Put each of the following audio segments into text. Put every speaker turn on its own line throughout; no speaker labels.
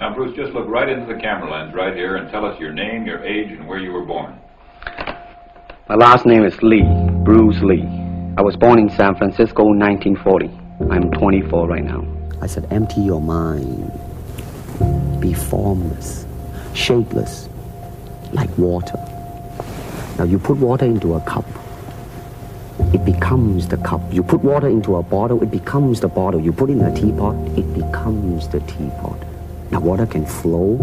Now, Bruce, just look right into the camera lens right here and tell us your name, your age, and where you were born.
My last name is Lee, Bruce Lee. I was born in San Francisco in 1940. I'm 24 right now.
I said, empty your mind. Be formless, shapeless, like water. Now you put water into a cup, it becomes the cup. You put water into a bottle, it becomes the bottle. You put it in a teapot, it becomes the teapot. Now water can flow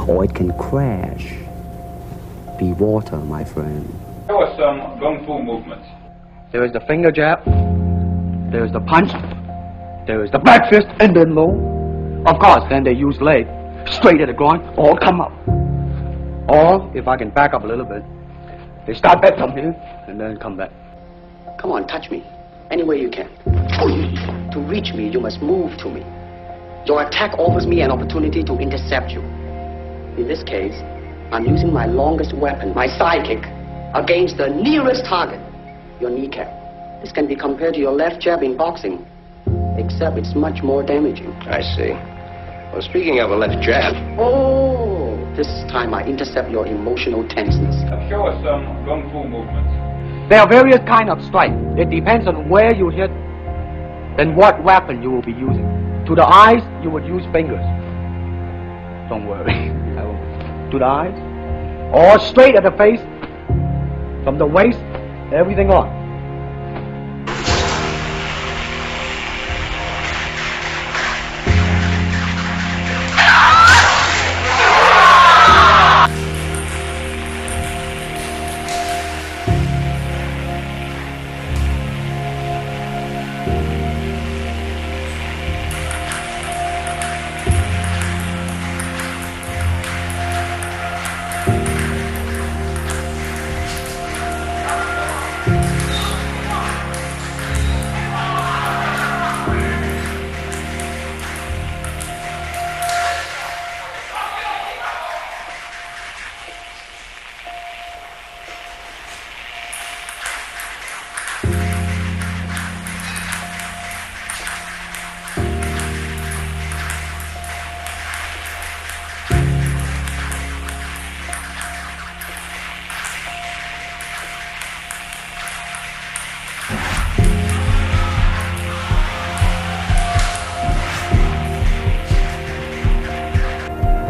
or it can crash. Be water, my friend.
Show us some Kung Fu movements.
There is the finger jab, there is the punch, there is the back fist and then low. Of course, then they use leg, straight at the groin, or come up. Or, if I can back up a little bit, they start back from here and then come back.
Come on, touch me, any way you can. To reach me, you must move to me. Your attack offers me an opportunity to intercept you. In this case, I'm using my longest weapon, my sidekick, against the nearest target, your kneecap. This can be compared to your left jab in boxing, except it's much more damaging.
I see. Well, speaking of a left jab...
Oh, this time I intercept your emotional tenseness.
Now, show us some Kung Fu movements.
There are various kinds of strike. It depends on where you hit and what weapon you will be using. To the eyes, you would use fingers. Don't worry. To the eyes. Or straight at the face. From the waist, everything on.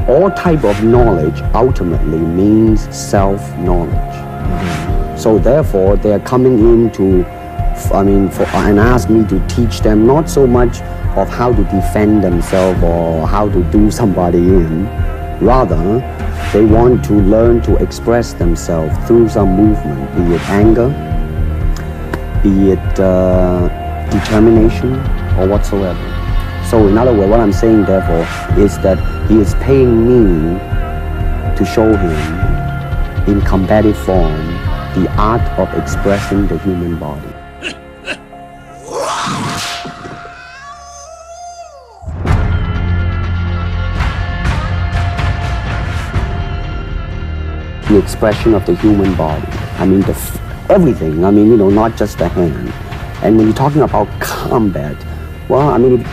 All type of knowledge ultimately means self-knowledge. So therefore, they are coming in to, and ask me to teach them not so much of how to defend themselves or how to do somebody in. Rather, they want to learn to express themselves through some movement, be it anger, be it determination, or whatsoever. So in other words, what I'm saying therefore is that he is paying me to show him in combative form the art of expressing the human body. The expression of the human body. I mean, everything. I mean, not just the hand. And when you're talking about combat, well, I mean,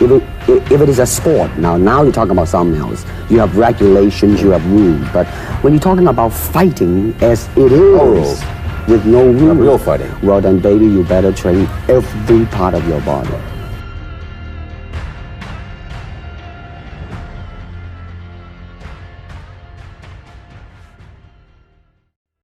if it is a sport, now you're talking about something else. You have regulations, you have rules. But when you're talking about fighting as it is, with no rules,
real fighting.
Well, then, baby, you better train every part of your body.